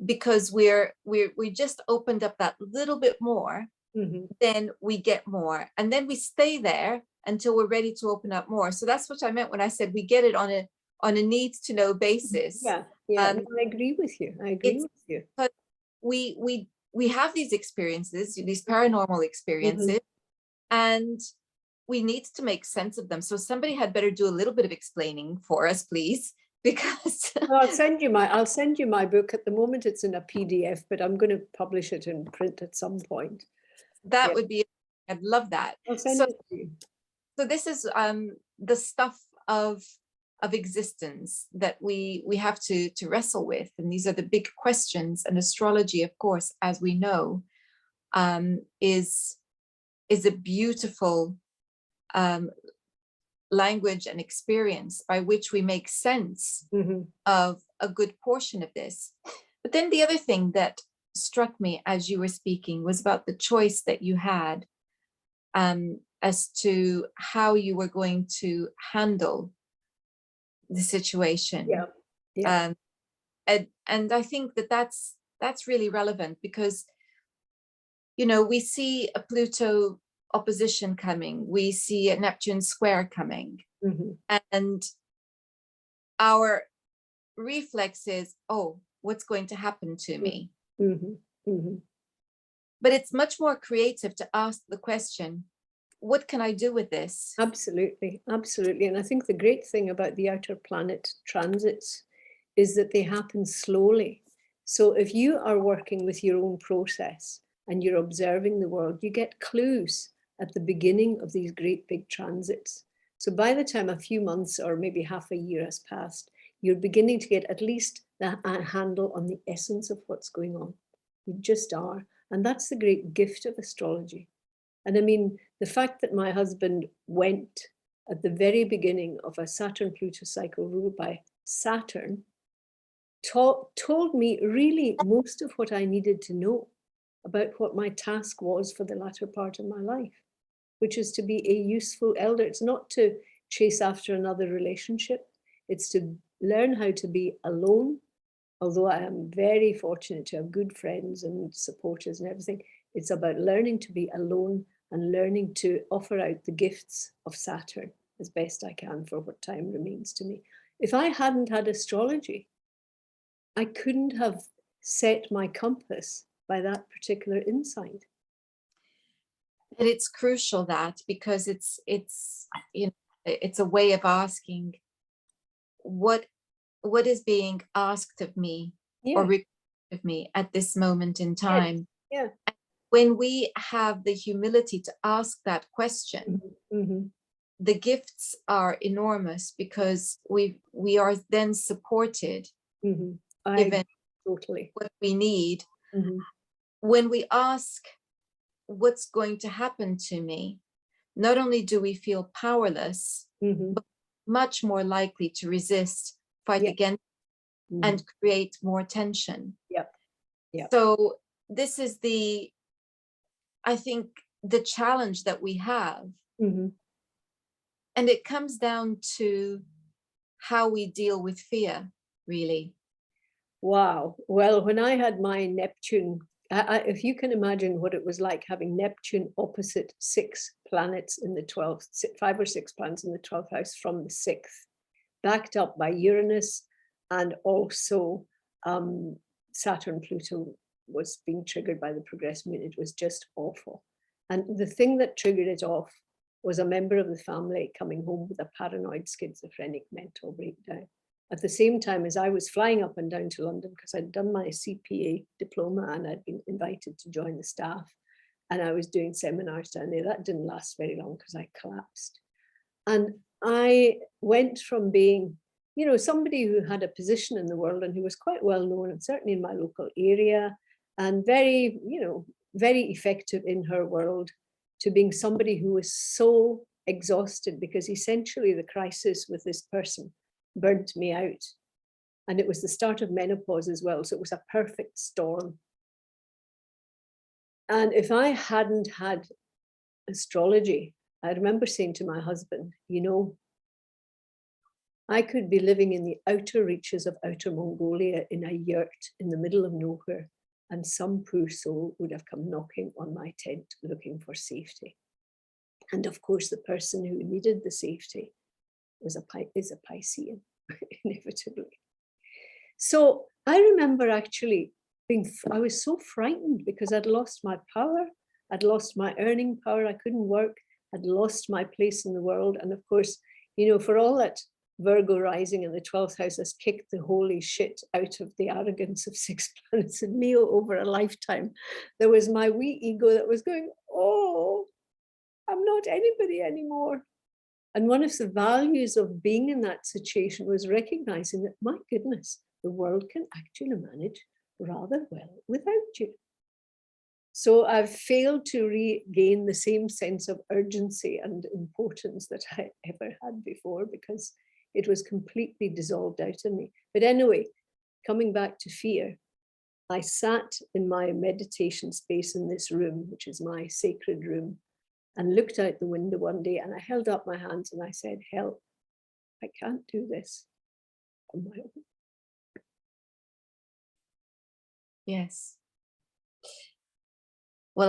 because we just opened up that little bit more, then we get more, and then we stay there until we're ready to open up more. So that's what I meant when I said we get it on a needs to know basis. Yeah, no, I agree with you. But we have these experiences, these paranormal experiences, and we need to make sense of them. So somebody had better do a little bit of explaining for us, please, because well, I'll send you my book. At the moment it's in a PDF, but I'm going to publish it in print at some point. That would be, I'd love that. I'll send it to you. So this is the stuff of existence that we have to wrestle with, and these are the big questions. And astrology, of course, as we know, is a beautiful language and experience by which we make sense of a good portion of this. But then the other thing that struck me as you were speaking was about the choice that you had as to how you were going to handle the situation. And I think that that's really relevant, because, you know, we see a Pluto opposition coming, we see a Neptune square coming, and our reflex is, oh, what's going to happen to me? But it's much more creative to ask the question, what can I do with this? Absolutely. And I think the great thing about the outer planet transits is that they happen slowly. So if you are working with your own process and you're observing the world, you get clues at the beginning of these great big transits. So by the time a few months or maybe half a year has passed, you're beginning to get at least a handle on the essence of what's going on. You just are. And that's the great gift of astrology. And I mean, the fact that my husband went at the very beginning of a Saturn-Pluto cycle ruled by Saturn told me really most of what I needed to know about what my task was for the latter part of my life, which is to be a useful elder. It's not to chase after another relationship. It's to learn how to be alone. Although I am very fortunate to have good friends and supporters and everything, it's about learning to be alone and learning to offer out the gifts of Saturn as best I can for what time remains to me. If I hadn't had astrology, I couldn't have set my compass by that particular insight. And it's crucial that, because it's you know, it's a way of asking what is being asked of me or required of me at this moment in time. Yeah. When we have the humility to ask that question, the gifts are enormous, because we are then supported, given totally what we need. When we ask what's going to happen to me, not only do we feel powerless, but much more likely to resist, fight against, and create more tension. So this is I think, the challenge that we have. And it comes down to how we deal with fear, really. Wow. Well, when I had my Neptune, if you can imagine what it was like having Neptune opposite 6 planets in the 12th, 5 or 6 planets in the 12th house from the 6th, backed up by Uranus, and also Saturn, Pluto was being triggered by the progressive moon. It was just awful. And the thing that triggered it off was a member of the family coming home with a paranoid schizophrenic mental breakdown. At the same time as I was flying up and down to London, because I'd done my CPA diploma and I'd been invited to join the staff, and I was doing seminars down there. That didn't last very long because I collapsed. And I went from being, you know, somebody who had a position in the world and who was quite well known, and certainly in my local area, and very, you know, very effective in her world, to being somebody who was so exhausted, because essentially the crisis with this person burnt me out. And it was the start of menopause as well. So it was a perfect storm. And if I hadn't had astrology, I remember saying to my husband, you know, I could be living in the outer reaches of outer Mongolia in a yurt in the middle of nowhere, and some poor soul would have come knocking on my tent looking for safety. And of course, the person who needed the safety is a Piscean, inevitably. So I remember actually I was so frightened because I'd lost my power, I'd lost my earning power, I couldn't work, I'd lost my place in the world. And of course, you know, for all that Virgo rising in the 12th house has kicked the holy shit out of the arrogance of 6 planets in Leo over a lifetime, there was my wee ego that was going, oh, I'm not anybody anymore. And one of the values of being in that situation was recognizing that, my goodness, the world can actually manage rather well without you. So I've failed to regain the same sense of urgency and importance that I ever had before, because it was completely dissolved out of me. But anyway, coming back to fear, I sat in my meditation space in this room, which is my sacred room, and looked out the window one day, and I held up my hands and I said, help, I can't do this on my own. Yes. Well,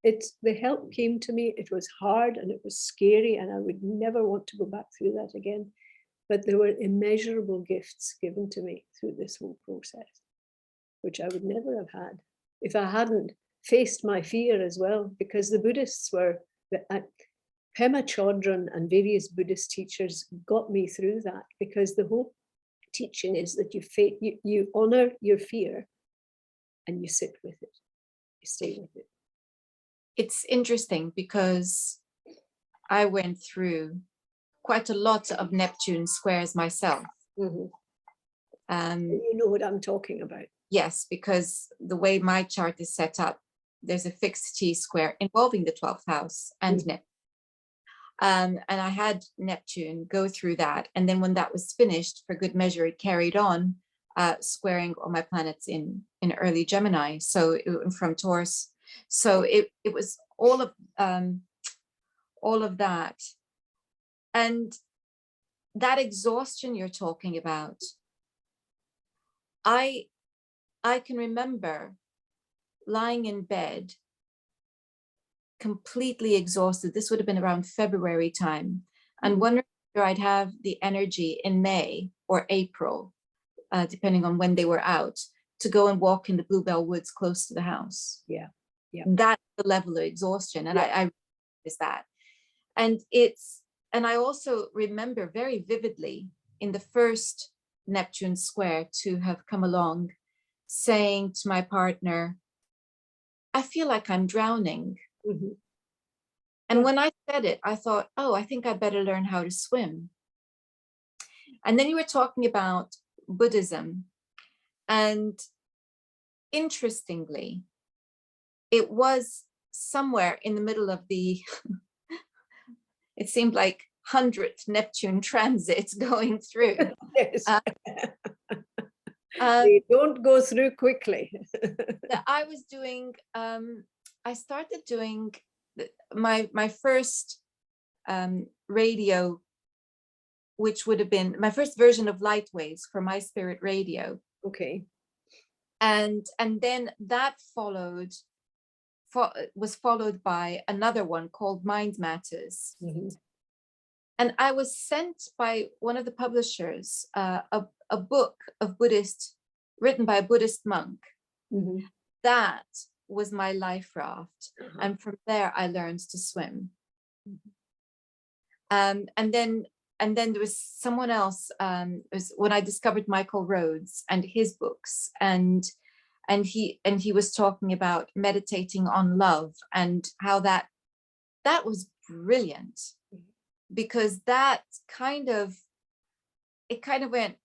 the help came to me. It was hard and it was scary, and I would never want to go back through that again. But there were immeasurable gifts given to me through this whole process, which I would never have had if I hadn't faced my fear as well, because the Buddhists were, Pema Chodron and various Buddhist teachers got me through that, because the whole teaching is that you honor your fear and you sit with it, you stay with it. It's interesting because I went through quite a lot of Neptune squares myself. You know what I'm talking about. Yes, because the way my chart is set up, there's a fixed T-square involving the 12th house and Neptune. And I had Neptune go through that. And then when that was finished, for good measure, it carried on squaring all my planets in early Gemini. So from Taurus. So it was all of that. And that exhaustion you're talking about, I can remember lying in bed completely exhausted. This would have been around February time, and wondering whether I'd have the energy in May or April, depending on when they were out, to go and walk in the Bluebell Woods close to the house. Yeah. That's the level of exhaustion. And I is that. And I also remember very vividly in the first Neptune square to have come along saying to my partner, I feel like I'm drowning. And when I said it, I thought, oh, I think I better learn how to swim. And then you were talking about Buddhism. And interestingly, it was somewhere in the middle of the, it seemed like 100th Neptune transits going through. Yes. They don't go through quickly. I was doing, I started doing my first radio, which would have been my first version of Light Waves for My Spirit Radio. Okay. And then that was followed by another one called Mind Matters. And I was sent by one of the publishers a book of Buddhist, written by a Buddhist monk. That was my life raft. And from there, I learned to swim. And then there was someone else, was when I discovered Michael Rhodes and his books, and he was talking about meditating on love and how that was brilliant, because that kind of went,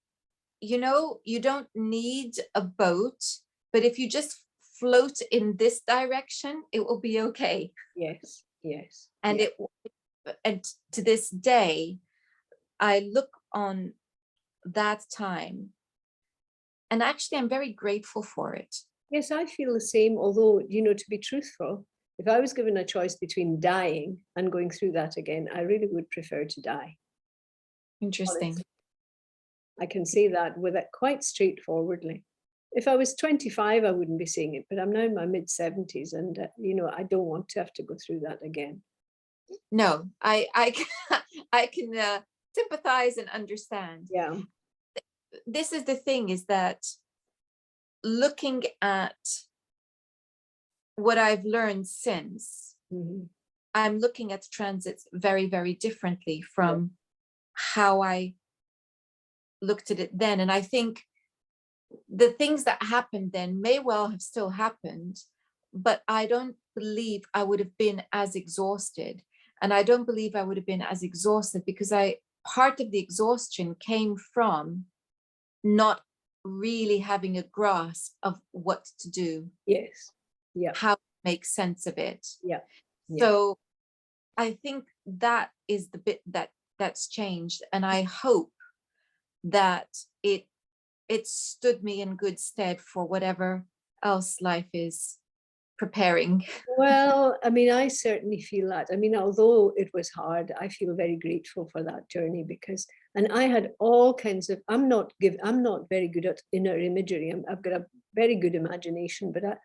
you don't need a boat, but if you just float in this direction, it will be okay. Yes. And and to this day, I look on that time, and actually I'm very grateful for it. Yes, I feel the same, although, to be truthful, if I was given a choice between dying and going through that again, I really would prefer to die. Interesting. Honestly. I can say that with it quite straightforwardly. If I was 25, I wouldn't be saying it, but I'm now in my mid-70s, and I don't want to have to go through that again. No, I can sympathize and understand. Yeah. This is the thing, is that looking at what I've learned since, I'm looking at transits very, very differently from how I looked at it then. And I think the things that happened then may well have still happened, but I don't believe I would have been as exhausted. And I don't believe I would have been as exhausted because part of the exhaustion came from not really having a grasp of what to do. Yes. Yeah. How to make sense of it. Yeah. So I think that is the bit that's changed. And I hope that it stood me in good stead for whatever else life is preparing. Well, I mean, I certainly feel that. I mean, although it was hard, I feel very grateful for that journey, because, and I had all kinds of, I'm not very good at inner imagery. I've got a very good imagination, but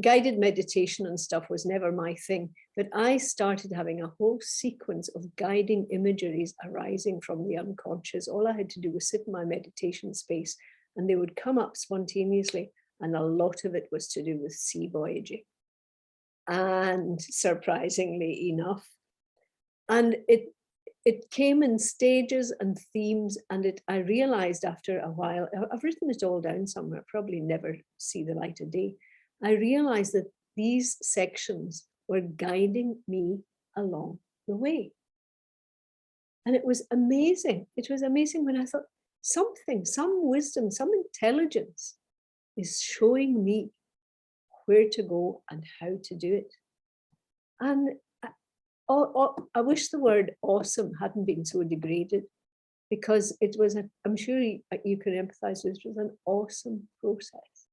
guided meditation and stuff was never my thing. But I started having a whole sequence of guiding imageries arising from the unconscious. All I had to do was sit in my meditation space and they would come up spontaneously. And a lot of it was to do with sea voyaging. And surprisingly enough, and it came in stages and themes, and I realized after a while, I've written it all down somewhere, probably never see the light of day. I realized that these sections were guiding me along the way. And it was amazing. It was amazing when I thought some wisdom, some intelligence is showing me where to go and how to do it. And I wish the word awesome hadn't been so degraded, because it was, I'm sure you can empathize with, it was an awesome process,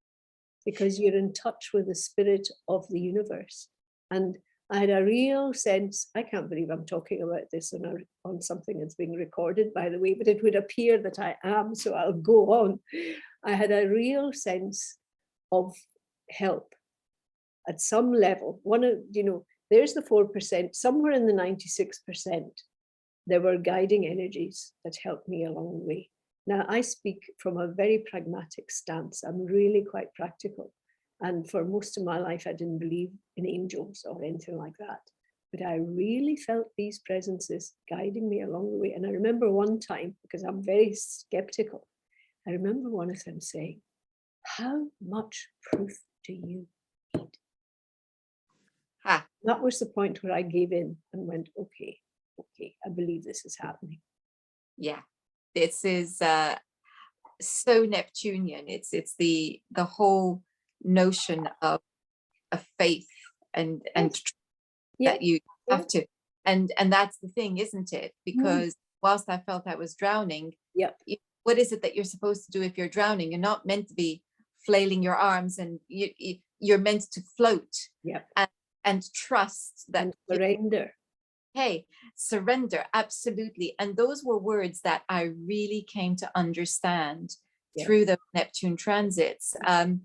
because you're in touch with the spirit of the universe. And I had a real sense, I can't believe I'm talking about this on something that's being recorded, by the way, but it would appear that I am, so I'll go on. I had a real sense of help at some level. One of, there's the 4%, somewhere in the 96%, there were guiding energies that helped me along the way. Now, I speak from a very pragmatic stance. I'm really quite practical. And for most of my life, I didn't believe in angels or anything like that. But I really felt these presences guiding me along the way. And I remember one time, because I'm very skeptical, I remember one of them saying, "How much proof do you need?" That was the point where I gave in and went, okay, I believe this is happening. Yeah, this is so Neptunian. It's the whole notion of faith and that you have to, and that's the thing, isn't it? Because whilst I felt I was drowning, what is it that you're supposed to do if you're drowning? You're not meant to be flailing your arms, and you're meant to float and trust that, and surrender. Hey, surrender, absolutely. And those were words that I really came to understand through the Neptune transits. And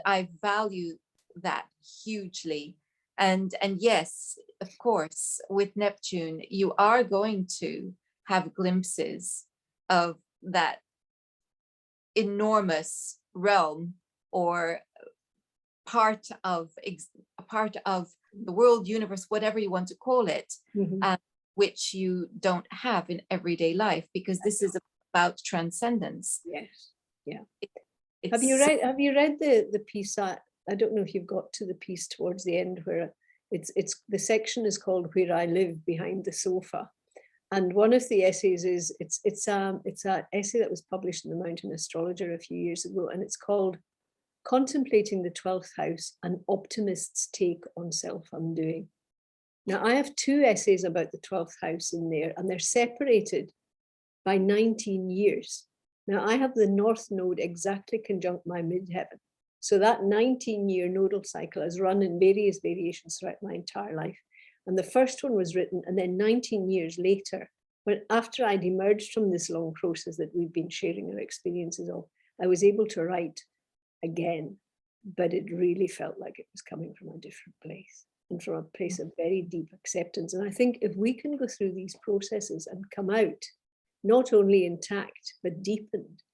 I value that hugely. And yes, of course, with Neptune, you are going to have glimpses of that enormous realm, or part of the world, universe, whatever you want to call it, which you don't have in everyday life, because this is about transcendence. Have you read the piece? I don't know if you've got to the piece towards the end where it's the section is called "Where I Live Behind the Sofa," and one of the essays is it's an essay that was published in the Mountain Astrologer a few years ago, and it's called "Contemplating the 12th House, an Optimist's Take on Self-Undoing." Now, I have two essays about the 12th house in there, and they're separated by 19 years. Now, I have the North Node exactly conjunct my midheaven. So that 19-year nodal cycle has run in various variations throughout my entire life. And the first one was written, and then 19 years later, after I'd emerged from this long process that we've been sharing our experiences of, I was able to write again, but it really felt like it was coming from a different place, and from a place of very deep acceptance. And I think if we can go through these processes and come out not only intact but deepened,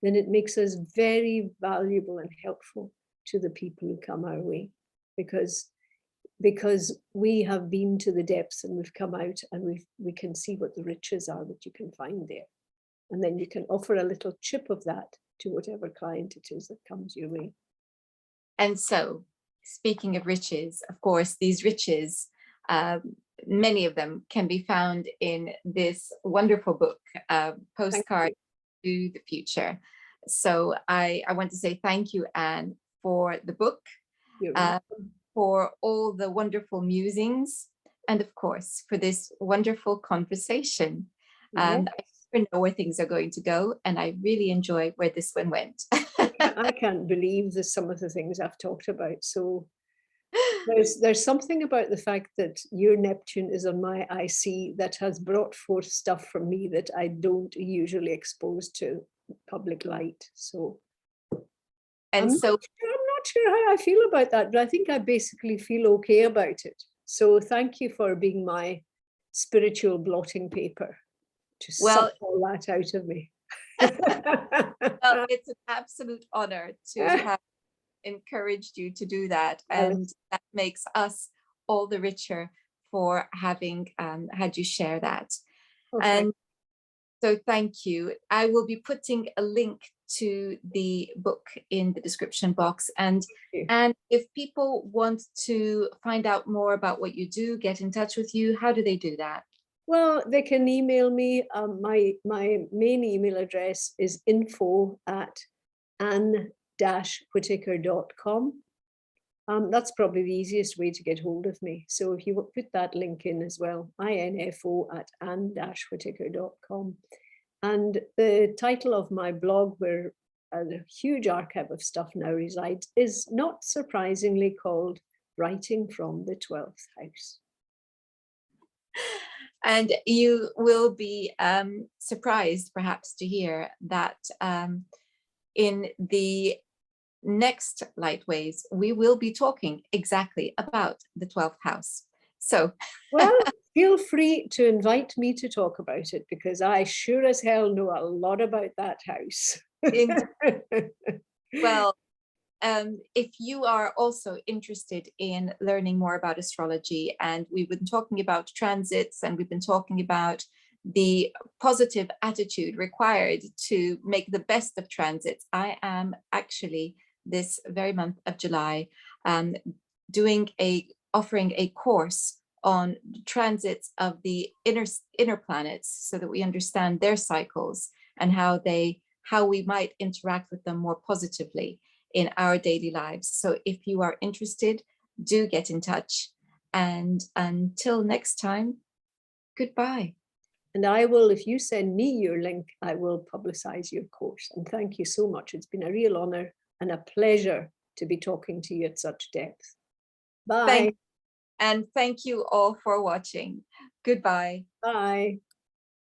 then it makes us very valuable and helpful to the people who come our way, because we have been to the depths and we've come out, and we can see what the riches are that you can find there, and then you can offer a little chip of that to whatever client it is that comes your way. And so, speaking of riches, of course, these riches, many of them can be found in this wonderful book, Postcard to the Future. So I want to say thank you, Anne, for the book, for all the wonderful musings, and of course, for this wonderful conversation. I never know where things are going to go, and I really enjoy where this one went. I can't believe some of the things I've talked about. So there's something about the fact that your Neptune is on my IC that has brought forth stuff from me that I don't usually expose to public light. So I'm not sure how I feel about that, but I think I basically feel okay about it. So thank you for being my spiritual blotting paper to suck all that out of me. Well, it's an absolute honor to have encouraged you to do that, and that makes us all the richer for having had you share that. And so thank you. I will be putting a link to the book in the description box, and if people want to find out more about what you do, get in touch with you, how do they do that? Well, they can email me. My main email address is info@anne-whitaker.com. That's probably the easiest way to get hold of me. So if you put that link in as well, info@anne-whitaker.com. And the title of my blog, where a huge archive of stuff now resides, is not surprisingly called Writing from the 12th House. And you will be surprised perhaps to hear that in the next Lightways, we will be talking exactly about the 12th house. So, well, feel free to invite me to talk about it, because I sure as hell know a lot about that house. well, if you are also interested in learning more about astrology, and we've been talking about transits, and we've been talking about the positive attitude required to make the best of transits, I am actually this very month of July offering a course on transits of the inner planets, so that we understand their cycles and how we might interact with them more positively in our daily lives. So if you are interested, do get in touch. And until next time, goodbye. And I will, if you send me your link, I will publicize your course. And thank you so much. It's been a real honor and a pleasure to be talking to you at such depth. Bye. And thank you all for watching. Goodbye. Bye.